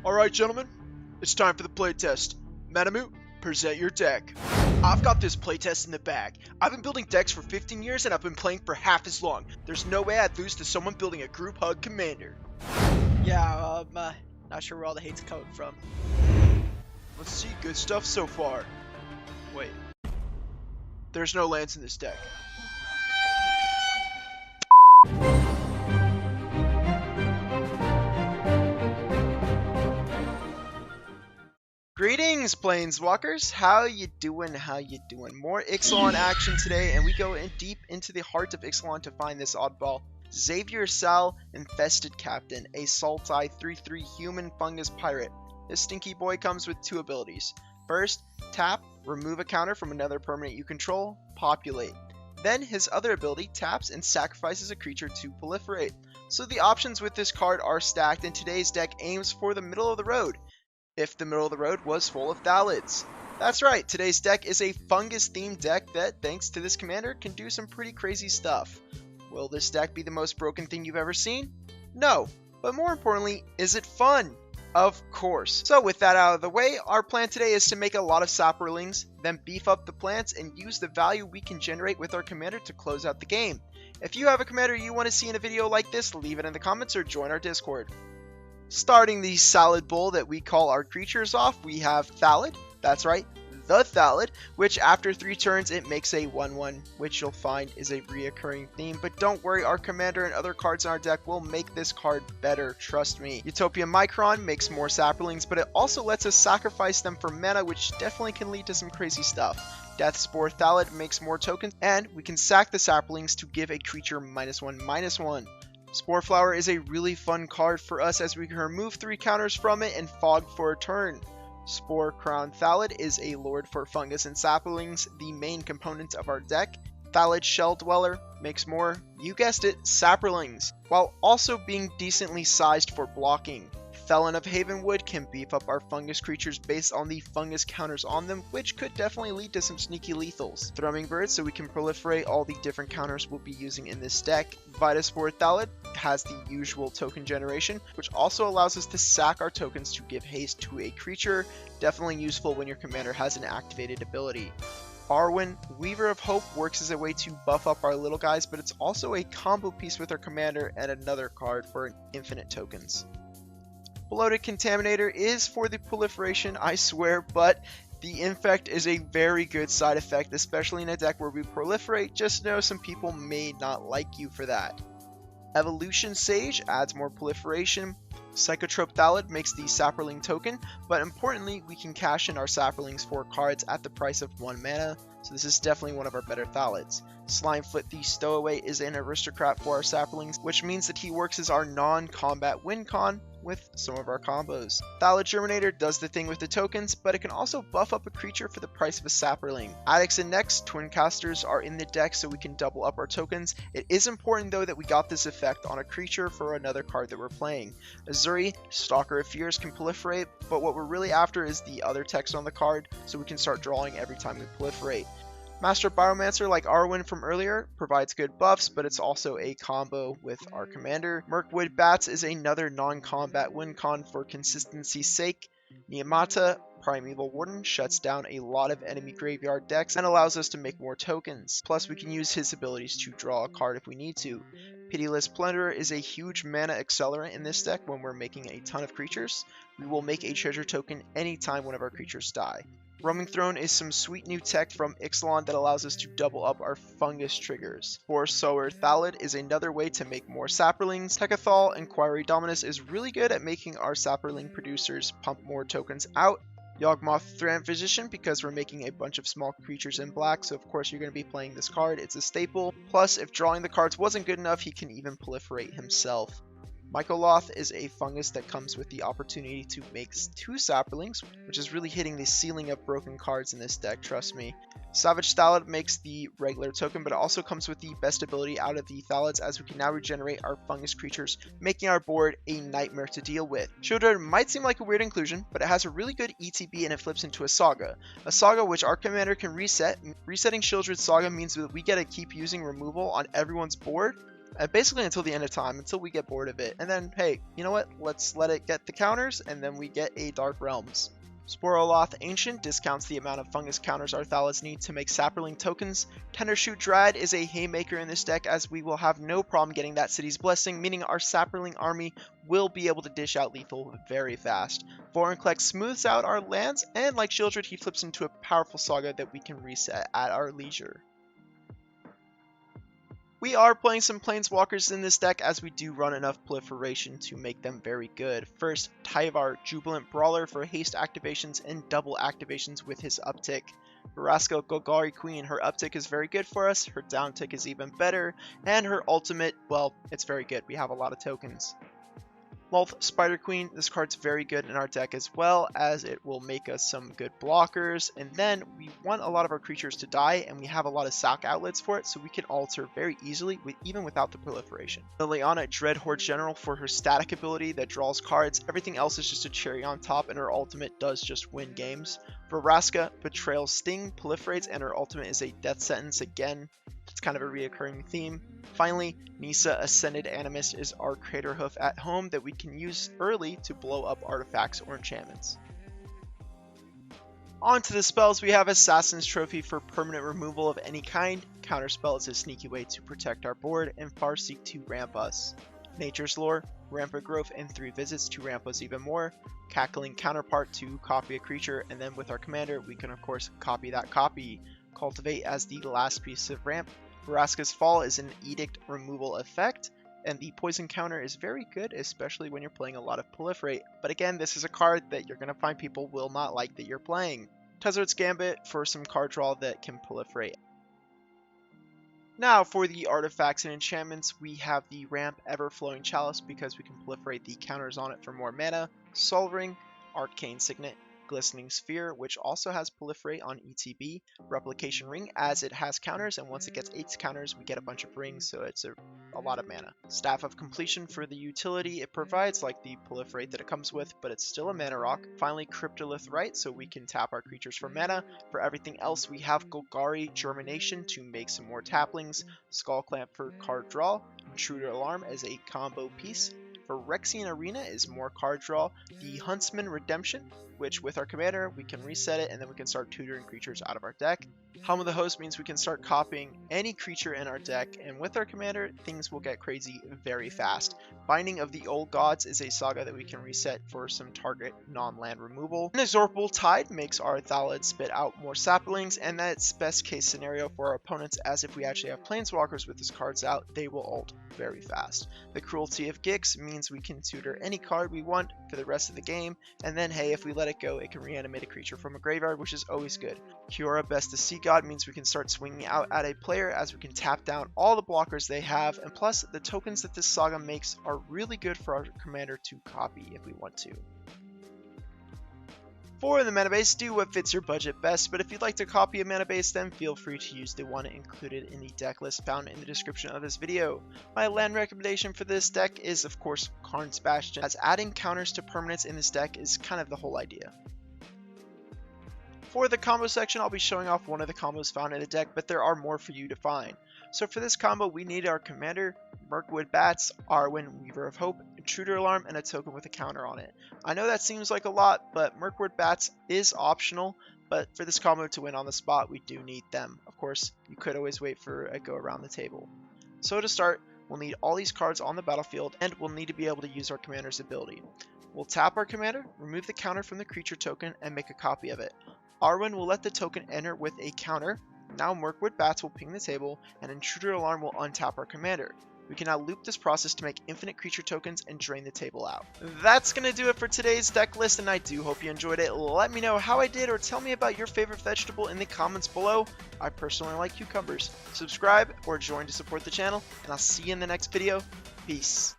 Alright gentlemen, it's time for the playtest. Moot, present your deck. I've got this playtest in the bag. I've been building decks for 15 years and I've been playing for half as long. There's no way I'd lose to someone building a group hug commander. Yeah, not sure where all the hate's coming from. Let's see, good stuff so far. Wait. There's no lands in this deck. Greetings, Planeswalkers! How you doing? More Ixalan action today, and we go in deep into the heart of Ixalan to find this oddball. Xavier Sal, Infested Captain, a Sultai 3/3 human fungus pirate. This stinky boy comes with two abilities. First, tap, remove a counter from another permanent you control, populate. Then his other ability taps and sacrifices a creature to proliferate. So the options with this card are stacked, and today's deck aims for the middle of the road. If the middle of the road was full of Thalids. That's right, today's deck is a fungus-themed deck that, thanks to this commander, can do some pretty crazy stuff. Will this deck be the most broken thing you've ever seen? No, but more importantly, is it fun? Of course. So with that out of the way, our plan today is to make a lot of Saproings, then beef up the plants and use the value we can generate with our commander to close out the game. If you have a commander you want to see in a video like this, leave it in the comments or join our Discord. Starting the salad bowl that we call our creatures off, we have Thalid, that's right, the Thalid, which after 3 turns it makes a 1/1, which you'll find is a reoccurring theme, but don't worry, our commander and other cards in our deck will make this card better, trust me. Utopia Micron makes more Saplings, but it also lets us sacrifice them for mana, which definitely can lead to some crazy stuff. Deathspore Thalid makes more tokens, and we can sack the Saplings to give a creature -1/-1. Sporeflower is a really fun card for us as we can remove 3 counters from it and fog for a turn. Spore Crown Thalid is a lord for fungus and saplings, the main component of our deck. Thalid Shell Dweller makes more, you guessed it, saplings, while also being decently sized for blocking. Felon of Havenwood can beef up our fungus creatures based on the fungus counters on them, which could definitely lead to some sneaky lethals. Thrumming Bird, so we can proliferate all the different counters we'll be using in this deck. Vitaspore Thalid has the usual token generation, which also allows us to sack our tokens to give haste to a creature, definitely useful when your commander has an activated ability. Arwen, Weaver of Hope, works as a way to buff up our little guys, but it's also a combo piece with our commander and another card for infinite tokens. Bloated Contaminator is for the proliferation, I swear, but the Infect is a very good side effect, especially in a deck where we proliferate. Just know some people may not like you for that. Evolution Sage adds more proliferation. Psychotrope Thalid makes the Saproling token, but importantly, we can cash in our Saprolings for cards at the price of 1 mana, so this is definitely one of our better Thalids. Slimefoot the Stowaway is an aristocrat for our Saprolings, which means that he works as our non-combat win con with some of our combos. Thalid Germinator does the thing with the tokens, but it can also buff up a creature for the price of a Saproling. Addicts and Next Twin Casters are in the deck so we can double up our tokens. It is important though that we got this effect on a creature for another card that we're playing. Azuri, Stalker of Fears, can proliferate, but what we're really after is the other text on the card, so we can start drawing every time we proliferate. Master Biomancer, like Arwen from earlier, provides good buffs, but it's also a combo with our commander. Mirkwood Bats is another non-combat win con for consistency's sake. Niamata, Primeval Warden, shuts down a lot of enemy graveyard decks and allows us to make more tokens. Plus, we can use his abilities to draw a card if we need to. Pitiless Plunderer is a huge mana accelerant in this deck when we're making a ton of creatures. We will make a treasure token anytime one of our creatures die. Roaming Throne is some sweet new tech from Ixalan that allows us to double up our fungus triggers. Spore Sower Thalid is another way to make more Saprolings. Techathal Inquiry Dominus is really good at making our Saproling producers pump more tokens out. Yawgmoth Thran Physician, because we're making a bunch of small creatures in black, so of course you're going to be playing this card, it's a staple. Plus, if drawing the cards wasn't good enough, he can even proliferate himself. Mycoloth is a fungus that comes with the opportunity to make 2 Saprolings, which is really hitting the ceiling of broken cards in this deck, trust me. Savage Thalid makes the regular token, but it also comes with the best ability out of the Thalids, as we can now regenerate our fungus creatures, making our board a nightmare to deal with. Shieldred might seem like a weird inclusion, but it has a really good ETB and it flips into a Saga. A Saga which our commander can reset. Resetting Shieldred's Saga means that we get to keep using removal on everyone's board, basically until the end of time, until we get bored of it. And then, hey, you know what? Let's let it get the counters, and then we get a Dark Realms. Sporoloth Ancient discounts the amount of fungus counters our Thalids need to make Saproling tokens. Tendershoot Dryad is a haymaker in this deck, as we will have no problem getting that City's Blessing, meaning our Saproling army will be able to dish out lethal very fast. Vorinclex smooths out our lands, and like Shieldred, he flips into a powerful saga that we can reset at our leisure. We are playing some Planeswalkers in this deck, as we do run enough proliferation to make them very good. First, Tyvar, Jubilant Brawler for haste activations and double activations with his uptick. Vraska Golgari Queen, her uptick is very good for us, her downtick is even better, and her ultimate, well, it's very good. We have a lot of tokens. Lolth Spider Queen, this card's very good in our deck as well, as it will make us some good blockers, and then we want a lot of our creatures to die, and we have a lot of sack outlets for it, so we can alter very easily, even without the proliferation. Liliana Dreadhorde General for her static ability that draws cards. Everything else is just a cherry on top, and her ultimate does just win games. Vraska Betrayal Sting proliferates, and her ultimate is a death sentence again. It's kind of a reoccurring theme. Finally, Nissa Ascended Animist is our Crater Hoof at home that we can use early to blow up artifacts or enchantments. On to the spells, we have Assassin's Trophy for permanent removal of any kind. Counterspell is a sneaky way to protect our board, and Farseek to ramp us. Nature's Lore, Rampant Growth, and 3 visits to ramp us even more. Cackling Counterpart to copy a creature, and then with our commander, we can of course copy that copy. Cultivate as the last piece of ramp. Vraska's Fall is an edict removal effect, and the poison counter is very good, especially when you're playing a lot of Proliferate. But again, this is a card that you're going to find people will not like that you're playing. Tezzard's Gambit for some card draw that can proliferate. Now for the artifacts and enchantments, we have the Ramp Everflowing Chalice because we can proliferate the counters on it for more mana. Sol Ring, Arcane Signet, Glistening Sphere, which also has proliferate on ETB, Replication Ring as it has counters, and once it gets 8 counters we get a bunch of rings, so it's a lot of mana. Staff of Completion for the utility it provides, like the proliferate that it comes with, but it's still a mana rock. Finally, Cryptolith Rite, so we can tap our creatures for mana. For everything else, we have Golgari Germination to make some more taplings, Skull Clamp for card draw, Intruder Alarm as a combo piece. Phyrexian Arena is more card draw. The Huntsman Redemption, which with our commander, we can reset it and then we can start tutoring creatures out of our deck. Helm of the Host means we can start copying any creature in our deck, and with our commander, things will get crazy very fast. Binding of the Old Gods is a saga that we can reset for some target non-land removal. Inexorable Tide makes our Thalid spit out more saplings, and that's best case scenario for our opponents, as if we actually have Planeswalkers with these cards out, they will ult very fast. The Cruelty of Gix means we can tutor any card we want for the rest of the game, and then hey, if we let it go, it can reanimate a creature from a graveyard, which is always good. Kiora Best to Sea God means we can start swinging out at a player, as we can tap down all the blockers they have, and plus the tokens that this saga makes are really good for our commander to copy if we want to. For the Manabase, do what fits your budget best, but if you'd like to copy a Manabase, then feel free to use the one included in the deck list found in the description of this video. My land recommendation for this deck is of course Karn's Bastion, as adding counters to permanents in this deck is kind of the whole idea. For the combo section, I'll be showing off one of the combos found in the deck, but there are more for you to find. So for this combo, we need our commander, Mirkwood Bats, Arwen, Weaver of Hope, Intruder Alarm, and a token with a counter on it. I know that seems like a lot, but Mirkwood Bats is optional, but for this combo to win on the spot, we do need them. Of course, you could always wait for a go around the table. So to start, we'll need all these cards on the battlefield, and we'll need to be able to use our commander's ability. We'll tap our commander, remove the counter from the creature token, and make a copy of it. Arwen will let the token enter with a counter. Now Mirkwood Bats will ping the table, and Intruder Alarm will untap our commander. We can now loop this process to make infinite creature tokens and drain the table out. That's going to do it for today's deck list, and I do hope you enjoyed it. Let me know how I did, or tell me about your favorite vegetable in the comments below. I personally like cucumbers. Subscribe or join to support the channel, and I'll see you in the next video. Peace.